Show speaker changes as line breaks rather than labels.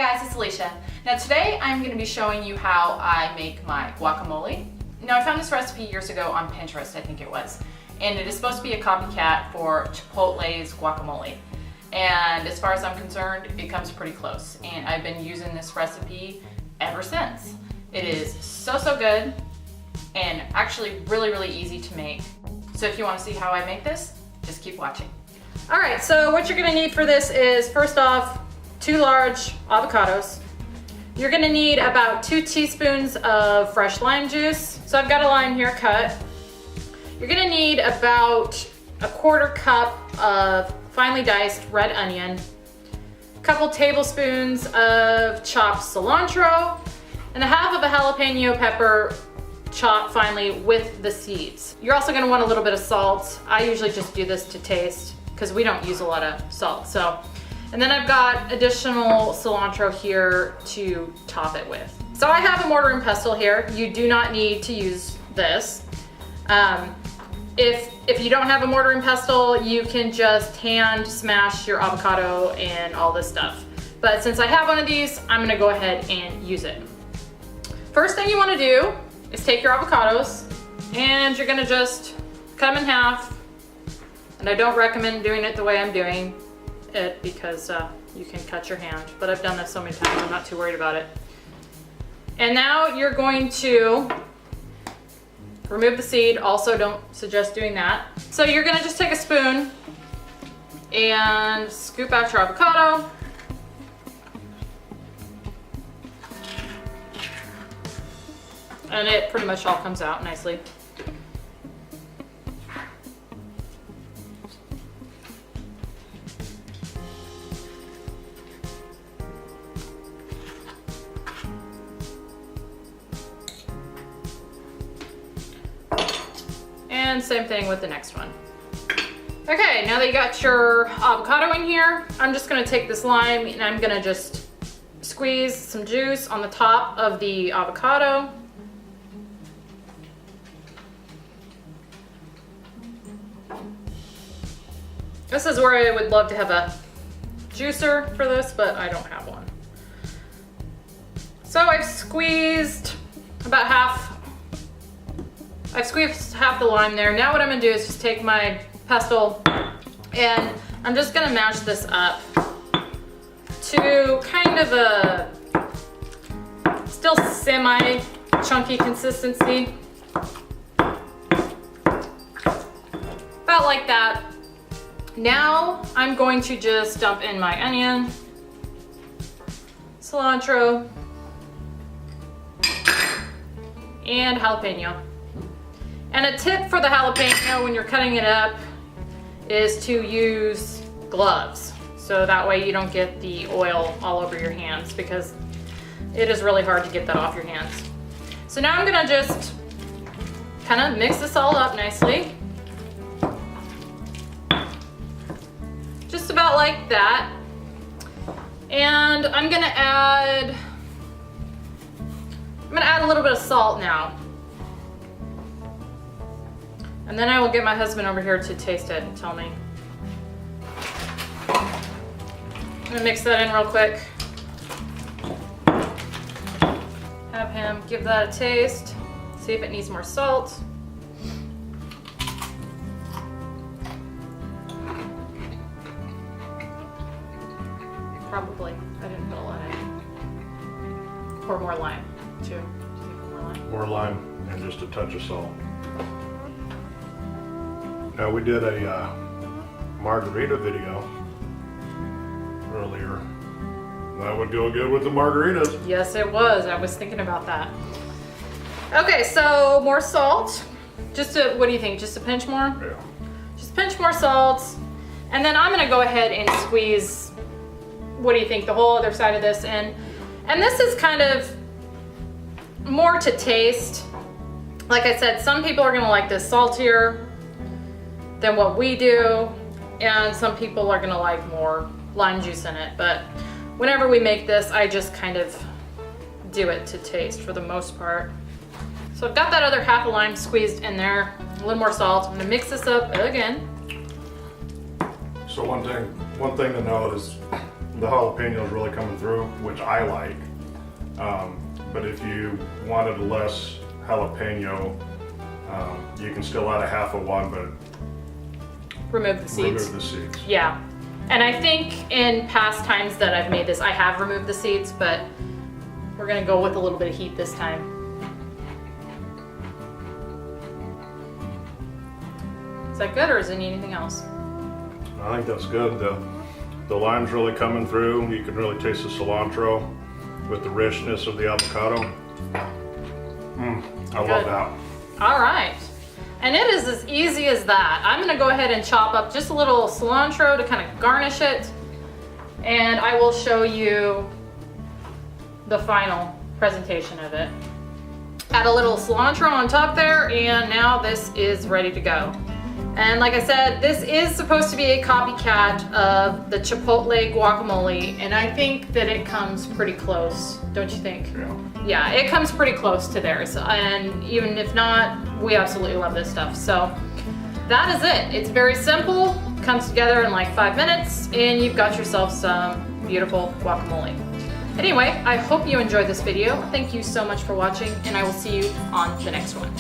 guys, it's Alicia. Now today I'm going to be showing you how I make my guacamole. Now I found this recipe years ago on Pinterest, I think it was, and it is supposed to be a copycat for Chipotle's guacamole. And as far as I'm concerned, it comes pretty close, and I've been using this recipe ever since. It is so good and actually really easy to make. So if you want to see how I make this, just keep watching.
Alright, so what you're going to need for this is, first off, 2 large avocados. You're going to need about 2 teaspoons of fresh lime juice. So I've got a lime here cut. You're going to need about a 1/4 cup of finely diced red onion, a couple tablespoons of chopped cilantro, and a half of a jalapeno pepper chopped finely with the seeds. You're also going to want a little bit of salt. I usually just do this to taste because we don't use a lot of salt. And then I've got additional cilantro here to top it with. So I have a mortar and pestle here. You do not need to use this. If you don't have a mortar and pestle, you can just hand smash your avocado and all this stuff. But since I have one of these, I'm gonna go ahead and use it. First thing you wanna do is take your avocados and you're gonna just cut them in half. And I don't recommend doing it the way I'm doing it because you can cut your hand, but I've done this so many times, I'm not too worried about it. And now you're going to remove the seed. Also, don't suggest doing that. So you're gonna just take a spoon and scoop out your avocado. And it pretty much all comes out nicely. And same thing with the next one. Okay, now that you got your avocado in here, I'm just gonna take this lime and I'm gonna just squeeze some juice on the top of the avocado. This is where I would love to have a juicer for this, but I don't have one. So I've squeezed about half. I've squeezed half the lime there. Now what I'm gonna do is just take my pestle and I'm just gonna mash this up to kind of a still semi-chunky consistency. About like that. Now I'm going to just dump in my onion, cilantro, and jalapeno. And a tip for the jalapeno when you're cutting it up is to use gloves. So that way you don't get the oil all over your hands because it is really hard to get that off your hands. So now I'm gonna just kind of mix this all up nicely. Just about like that. And I'm gonna add a little bit of salt now. And then I will get my husband over here to taste it and tell me. I'm gonna mix that in real quick. Have him give that a taste. See if it needs more salt. Probably. I didn't put a lot in. Pour more lime, too. Do you think more lime?
More lime and just a touch of salt. Now we did a margarita video earlier. That would go good with the margaritas.
Yes, it was. I was thinking about that. Okay, so more salt. What do you think? Just a pinch more?
Yeah.
Just a pinch more salt. And then I'm gonna go ahead and squeeze, what do you think, the whole other side of this in. And this is kind of more to taste. Like I said, some people are gonna like this saltier than what we do, and some people are gonna like more lime juice in it, but whenever we make this, I just kind of do it to taste for the most part. So I've got that other half of lime squeezed in there, a little more salt. I'm gonna mix this up again.
So one thing to note is The jalapeno is really coming through, which I like. But if you wanted less jalapeno, you can still add a half of one, but
Remove the seeds.
remove the seeds.
Yeah. And I think in past times that I've made this, I have removed the seeds, but we're gonna go with a little bit of heat this time. Is that good, or is it need anything else?
I think that's good. The lime's really coming through. You can really taste the cilantro with the richness of the avocado. I love
Good.
that.
All right. And it is as easy as that. I'm gonna go ahead and chop up just a little cilantro to kind of garnish it. And I will show you the final presentation of it. Add a little cilantro on top there, and now this is ready to go. And like I said, this is supposed to be a copycat of the Chipotle guacamole, and I think that it comes pretty close, don't you think?
Yeah.
Yeah, it comes pretty close to theirs, and even if not, we absolutely love this stuff. So that is it. It's very simple, comes together in like 5 minutes, and you've got yourself some beautiful guacamole. Anyway, I hope you enjoyed this video. Thank you so much for watching, and I will see you on the next one.